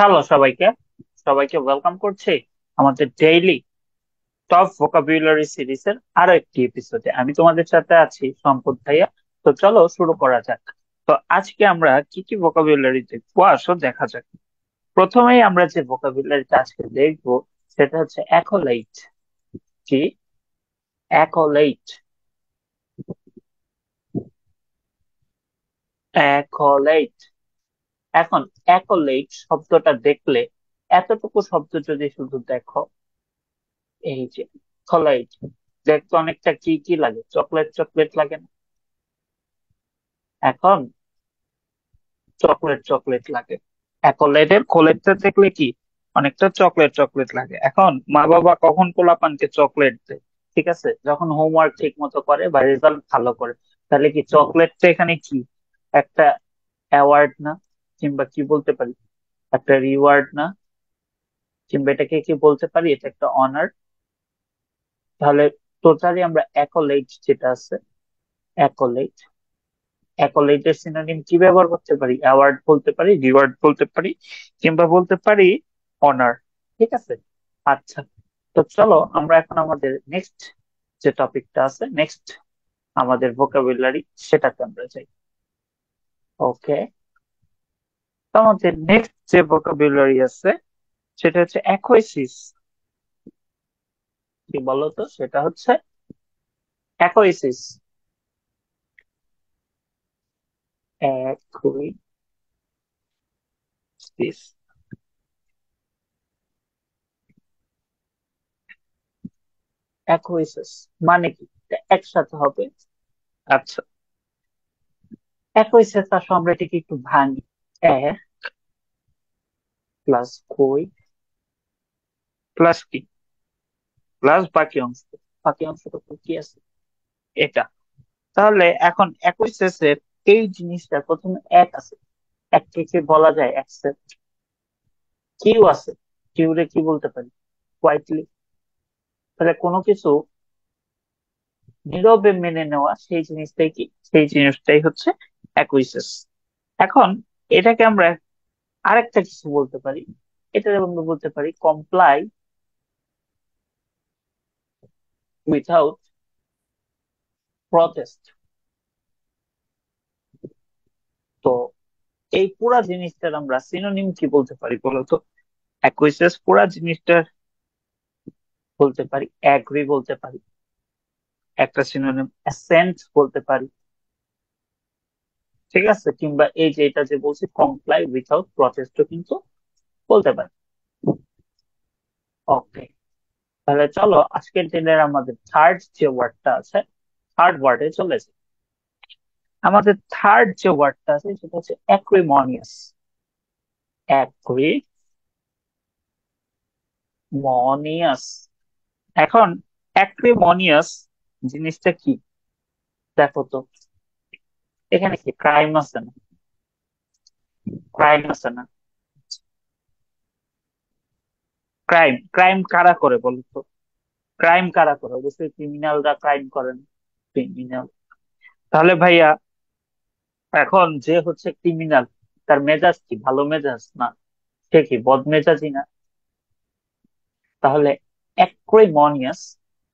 Hello সবাইকে সবাইকে welcome করছি আমাদের ডেইলি টপ ভোকাবুলারি সিরিজের আরো একটি এপিসোডে। আমি তোমাদের সাথে আছি সম্পদ ভাইয়া। তো চলো শুরু করা যাক। তো আজকে আমরা কি কি ভোকাবুলারি দেখবো, আসো দেখা যাক। প্রথমেই আমরা যে ভোকাবুলারিটা আজকে দেখবো সেটা হচ্ছে অ্যাকোলাইট। কি? অ্যাকোলাইট। অ্যাকোলাইট। এখন অ্যাকোলাইট শব্দটা দেখলে, এতটুকু শব্দ যদি শুধু দেখো, এই যে খোলাইট, দেখতে অনেকটা কি কি লাগে, চকলেট চকলেট লাগে না? এখন চকলেট চকলেট লাগে। অ্যাকোলেটের কোলেটটা দেখলে কি অনেকটা চকলেট চকলেট লাগে। এখন মা বাবা কখন পোলাপানকে চকলেট দেয়? ঠিক আছে, যখন হোমওয়ার্ক ঠিক মতো করে বা রেজাল্ট ভালো করে। তাহলে কি চকলেটটা এখানে কি একটা অ্যাওয়ার্ড না? কিংবা কি বলতে পারি, একটা রিওয়ার্ড না? কিংবা এটাকে কি বলতে পারি, এটা একটা অনার। তাহলে টোটালি আমরা অ্যাকোলেট যেটা আছে, অ্যাকোলেট, অ্যাকোলেটের সিনোনিম কি ব্যবহার করতে পারি? অ্যাওয়ার্ড বলতে পারি, রিওয়ার্ড বলতে পারি, কিংবা বলতে পারি অনার। ঠিক আছে। আচ্ছা, তো চলো আমরা এখন আমাদের নেক্সট যে টপিকটা আছে, নেক্সট আমাদের ভোকাবুলারি, সেটাতে আমরা যাই। ওকে, তো আমাদের নেক্সট যে ভোকাবুলারি আছে সেটা হচ্ছে অ্যাকোয়েসিস। কি বলতো, সেটা হচ্ছে অ্যাকোয়েসিস। অ্যাকোয়েসিস। অ্যাকোয়েসিস মানে কি? এটা একসাথে হবে। আচ্ছা, অ্যাকোয়েসিস আসলে আমরা এটাকে একটু ভাঙি। প্লাস কই, প্লাস কি, প্লাস বাকি অংশ। বাকি অংশটা তো কি আছে, এটা। তাহলে এখন একই শেষের এই জিনিসটা প্রথমে এক আছে, এককে কি বলা যায়? অ্যাকসেপ্ট। কিউ আছে, কিউ রে কি বলতে পারি? কোয়াইটলি। তাহলে কোনো কিছু নীরবে মেনে নেওয়া, সেই জিনিসটাই কি, সেই জিনিসটাই হচ্ছে অ্যাকুইসেস। এখন এটাকে আমরা আরেকটা কিছু বলতে পারি, এটা আমরা বলতে পারি কমপ্লাই উইথাউট প্রটেস্ট। তো এই পুরা জিনিসটার আমরা সিনোনিম কি বলতে পারি বলতো? অ্যাকুইসেস পুরা জিনিসটার বলতে পারি অ্যাগ্রি বলতে পারি, একটা সিনোনিম অ্যাসেন্ট বলতে পারি। ঠিক আছে, কিংবা এই যে এটা যে বলছি কমপ্লাই উইথাউট প্রটেস্টও কিন্তু বলতে পারি। ওকে, তাহলে চলো আজকের দিনের আমাদের থার্ড যে ওয়ার্ডটা আছে, থার্ড ওয়ার্ডে চলে যাই। আমাদের থার্ড যে ওয়ার্ডটা আছে সেটা হচ্ছে অ্যাক্রিমনিয়াস। অ্যাক্রিমনিয়াস। এখন অ্যাক্রিমনিয়াস জিনিসটা কি দেখো তো, এখানে কি ক্রাইম আছে না? ক্রাইম আছে না? ক্রাইম, ক্রাইম কারা করে বলতো? ক্রাইম কারা করে? অবশ্যই ক্রিমিনালরা ক্রাইম করেন। ক্রিমিনাল। তাহলে ভাইয়া, এখন যে হচ্ছে ক্রিমিনাল, তার মেজাজ কি ভালো মেজাজ না? সে কি বদমেজাজি না? তাহলে অ্যাক্রিমনিয়াস,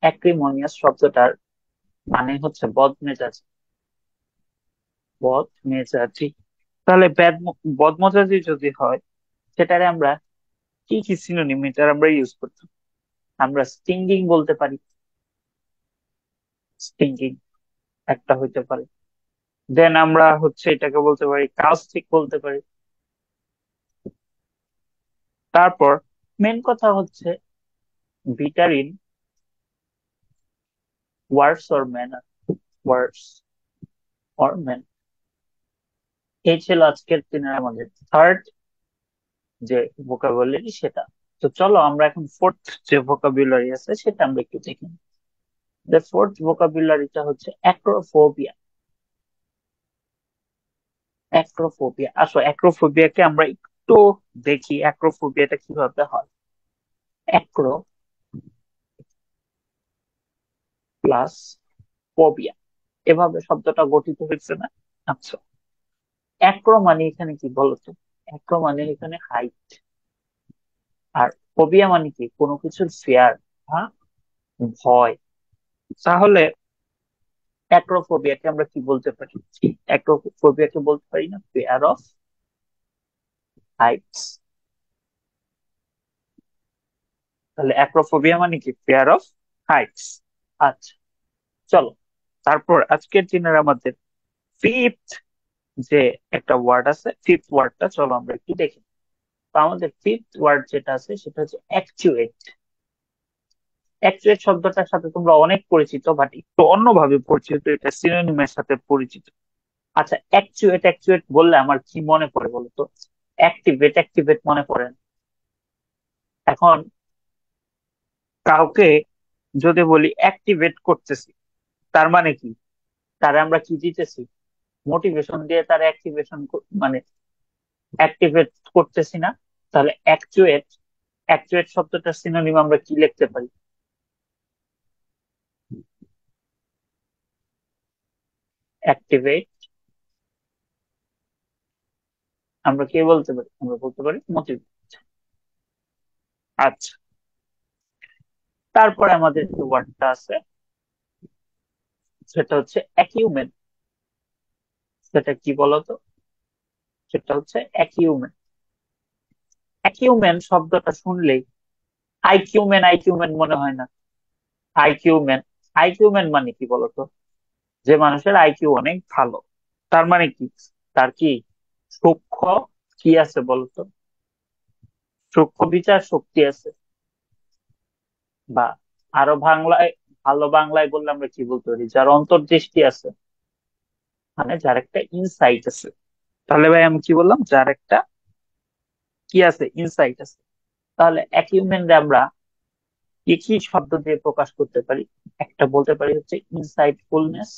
অ্যাক্রিমনিয়াস শব্দটার মানে হচ্ছে বদমেজাজি। বদমেজাজি। তাহলে বদমেজাজি যদি হয়, সেটারে আমরা কি কি সিনোনিম এটার আমরা ইউজ করতাম? আমরা স্টিঙ্গিং বলতে পারি। স্টিঙ্গিং একটা হইতে পারে। দেন আমরা হচ্ছে এটাকে বলতে পারি কাউস্টিক বলতে পারি। তারপর মেন কথা হচ্ছে bitter in words or manner. Words or man. এই ছিল আজকের দিনের আমাদের থার্ড যে ভোকাবুলারি সেটা। তো চলো আমরা এখন ফোর্থ যে ভোকাবুলারি আছে সেটা আমরা একটু দেখি। দ্য ফোর্থ ভোকাবুলারিটা হচ্ছে অ্যাক্রোফোবিয়া। অ্যাক্রোফোবিয়া, আসো অ্যাক্রোফোবিয়াকে আমরা একটু দেখি অ্যাক্রোফোবিয়াটা কিভাবে হয়। অ্যাক্রো প্লাস ফোবিয়া, এভাবে শব্দটা গঠিত হয়েছে না? আচ্ছা, অ্যাক্রো মানে এখানে কি বলতো? অ্যাক্রো মানে এখানে হাইট। আর ফোবিয়া মানে কি কোনো কিছুর ফেয়ার, হ্যাঁ, ভয়। তাহলে অ্যাক্রোফোবিয়াকে আমরা কি বলতে পারি? অ্যাক্রোফোবিয়াকে বলতে পারি না ফেয়ার অফ হাইটস। তাহলে অ্যাক্রোফোবিয়া মানে কি ফেয়ার অফ হাইটস। আচ্ছা, চলো তারপর আজকের দিনের আমাদের ফিফথ যে একটা ওয়ার্ড আছে, ফিফথ ওয়ার্ডটা চলো আমরা একটু দেখি। তো আমাদের ফিফথ ওয়ার্ড যেটা আছে সেটা হচ্ছে অ্যাকচুয়েট। অ্যাকচুয়েট শব্দটার সাথে তোমরা অনেক পরিচিত, বাট একটু অন্যভাবে পরিচিত, এটা সিনোনিমের সাথে পরিচিত। আচ্ছা, অ্যাকচুয়েট অ্যাকচুয়েট বললে আমার কি মনে পড়ে বলো তো? অ্যাক্টিভেট অ্যাক্টিভেট মনে পড়ে না? এখন কাউকে যদি বলি অ্যাক্টিভেট করতেছি, তার মানে কি? তারা আমরা কি দিতেছি? মোটিভেশন দিয়ে তার অ্যাক্টিভেশন, মানে অ্যাক্টিভেট করতেছি না? তাহলে অ্যাকচুয়েট, অ্যাকচুয়েট শব্দটার সিনোনিম আমরা কি লিখতে পারি? অ্যাক্টিভেট আমরা কি বলতে পারি? আমরা বলতে পারি মোটিভেট। আচ্ছা, তারপরে আমাদের যে ওয়ার্ডটা আছে সেটা হচ্ছে অ্যাকিউমেন্ট। সেটা কি বলতো? সেটা হচ্ছে অ্যাকিউমেন্ট। অ্যাকিউমেন্ট শব্দটা শুনলেই আইকিউমেন আইকিউমেন মনে হয় না? আইকিউমেন, আইকিউমেন মানে কি বলতো? যে মানুষের আইকিউ অনেক ভালো, তার মানে কি? তার কি সূক্ষ্ম কি আছে বলতো? সূক্ষ্ম বিচার শক্তি আছে। বা আরো বাংলায়, ভালো বাংলায় বললে আমরা কি বলতে পারি? যার অন্তর্দৃষ্টি আছে, মানে যার একটা ইনসাইট আছে। তাহলে ভাই আমি কি বললাম? যার একটা কি আছে? ইনসাইট আছে। তাহলে অ্যাকিউমেন্ট আমরা কি কি শব্দ দিয়ে প্রকাশ করতে পারি? একটা বলতে পারি হচ্ছে ইনসাইটফুলনেস,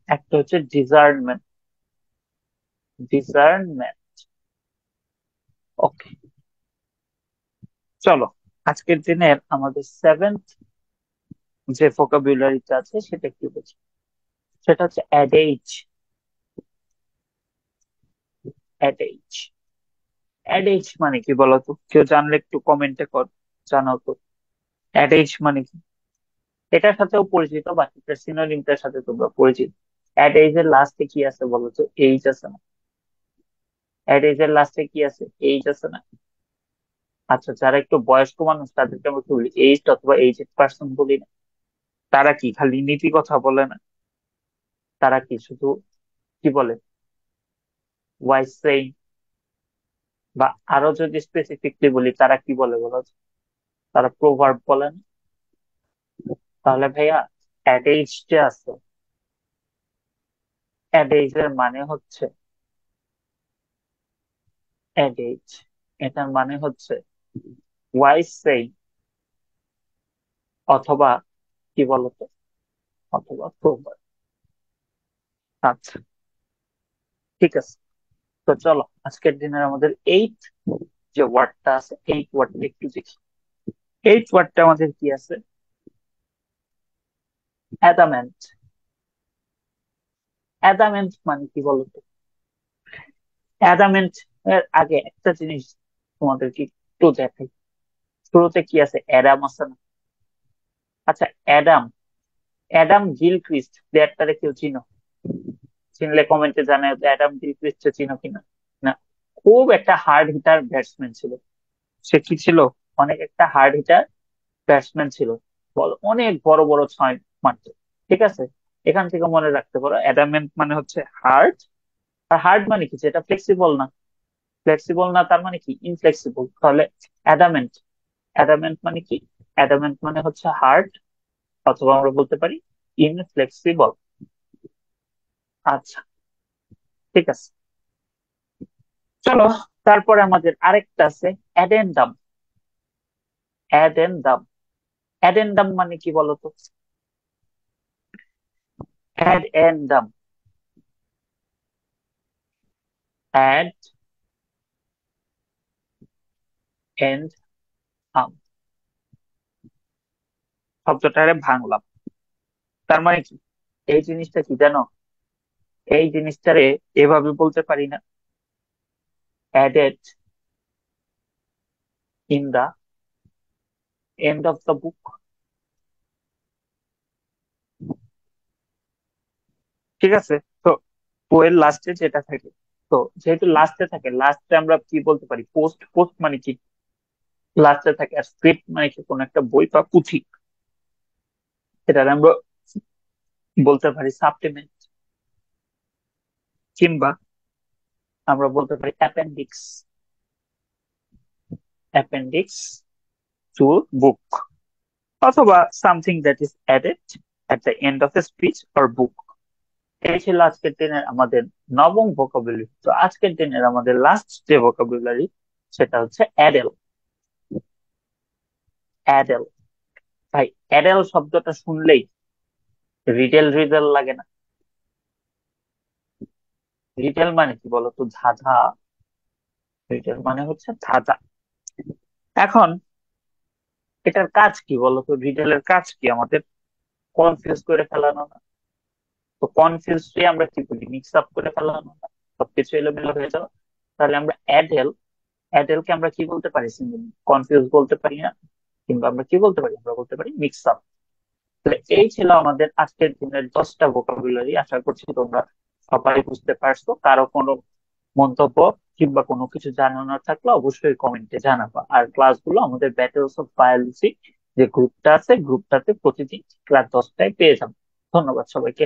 একটা হচ্ছে ডিজার্নমেন্ট। ডিজার্নমেন্ট। ওকে, চলো আজকের দিনের আমাদের সেভেন্থ যে ভোকাবুলারিটা আছে সেটা কি বলছি? সেটা হচ্ছে অ্যাডেজ। অ্যাডেজ, অ্যাডেজ মানে কি বলতো? কেউ জানলে একটু কমেন্টে কর, জানাও তো অ্যাডেজ মানে কি। এটার সাথেও পরিচিত, বাকি সিনোনিমটার সাথে তোমরা পরিচিত। অ্যাডেজ এর লাস্টে কি আছে বলতো? এইচ আছে না? অ্যাডেজ এর লাস্টে কি আছে? এইচ আছে না? আচ্ছা, যারা একটু বয়স্ক মানুষ তাদেরকে আমরা কি বলি? এইজ অথবা এইজড পার্সন বলি না? তারা কি খালি নীতি কথা বলে না? তারা কি শুধু কি বলে? Wise saying. বা আরো যদি স্পেসিফিকলি বলি, তারা কি বলে বলো তো? তারা প্রোভার্ব বলেন। তাহলে ভাইয়া অ্যাডেজ যে আছে, অ্যাডেজ এর মানে হচ্ছে, অ্যাডেজ এটার মানে হচ্ছে ওয়াইস সেইং, অথবা কি বলতো, অথবা প্রোভার্ব। আচ্ছা, ঠিক আছে। তো চলো আজকের দিনের আমাদের এইট যে ওয়ার্ডটা আছে, এইট ওয়ার্ডটা একটু দেখি। এইট ওয়ার্ডটা আমাদের কি আছে? অ্যাদামেন্ট। অ্যাদামেন্ট মানে কি বলতো? অ্যাদামেন্ট এর আগে একটা জিনিস তোমাদেরকে একটু দেখাই। শুরুতে কি আছে? অ্যাডাম আছে না? আচ্ছা, অ্যাডাম, অ্যাডাম গিলক্রিস্ট প্লেয়ারটারে কেউ চিনো? চিনলে কমেন্টে জানায় তো অ্যাডাম গিলক্রিস্ট চিনো কিনা। না, খুব একটা হার্ড হিটার ব্যাটসম্যান ছিল। সে কি ছিল? অনেক একটা হার্ড হিটার ব্যাটসম্যান ছিল। বল অনেক বড় বড় ছয় মারতো। ঠিক আছে, এখান থেকে মনে রাখতে পারো অ্যাডামেন্ট মানে হচ্ছে হার্ড। আর হার্ড মানে কি? যেটা ফ্লেক্সিবল না। ফ্লেক্সিবল না তার মানে কি? ইনফ্লেক্সিবল। তাহলে অ্যাডামেন্ট, অ্যাডামেন্ট মানে কি? অ্যাডামেন্ট মানে হচ্ছে হার্ড, অথবা আমরা বলতে পারি ইনফ্লেক্সিবল। আচ্ছা, ঠিক আছে, চলো তারপরে আমাদের আরেকটা আছে অ্যাডেন্ডাম। অ্যাডেন্ডাম, অ্যাডেন্ডাম মানে কি বলতো? অ্যাডেন্ডাম, অ্যাড এন্ড আম, শব্দটারে ভাঙলাম। তার মানে কি? এই জিনিসটা কি জানো? এই জিনিসটারে এভাবে বলতে পারি না? added in the end of the book। ঠিক আছে। তো বইয়ের লাস্টে যেটা থাকে, তো যেহেতু লাস্টে থাকে, লাস্টে আমরা কি বলতে পারি? পোস্ট। পোস্ট মানে কি? লাস্টে থাকে। আর স্ক্রিপ্ট মানে কি? কোন একটা বই বা পুঁথি, এটা আমরা বলতে পারি সাপ্লিমেন্ট, কিংবা আমরা বলতে পারি অ্যাপেন্ডিক্স। অ্যাপেন্ডিক্স টু বুক, অথবা something that is added at the end of a speech or book. এই ছিল আজকের দিনের আমাদের নবম ভোকাবুলারি। তো আজকের দিনের আমাদের লাস্ট যে ভোকাবুলারি, সেটা হচ্ছে অ্যাডেল। অ্যাডেল। ভাই, অ্যাডেল শব্দটা শুনলেই রিডেল রিডেল লাগে না? রিডেল মানে কি বলতো? ধাঁধা। রিডেল মানে হচ্ছে ধাঁধা। এখন এটার কাজ কি বলতো? রিডেলের কাজ কি? আমাদের কনফিউজ করে ফেলানো না? তো কনফিউজ আমরা কি করি? মিক্স আপ করে ফেলানো না? সবকিছু এলোমেলো হয়ে যাওয়া। তাহলে আমরা অ্যাডেল, অ্যাডেলকে আমরা কি বলতে পারি? কনফিউজ বলতে পারি না, কিংবা আমরা কি বলতে পারি? আমরা বলতে পারি মিক্স আপ। তাহলে এই ছিল আমাদের আজকের দিনের 10টা ভোকাবুলারি। আশা করছি তোমরা সবাই বুঝতে পারছো। কারো কোনো মন্তব্য কিংবা কোনো কিছু জানানোর থাকলে অবশ্যই কমেন্টে জানাবা। আর ক্লাসগুলো আমাদের ব্যাটেলস অফ বায়োলজি যে গ্রুপটা আছে, গ্রুপটাতে প্রতিদিন ক্লাস 10টায় পেয়ে যাবো। ধন্যবাদ সবাইকে।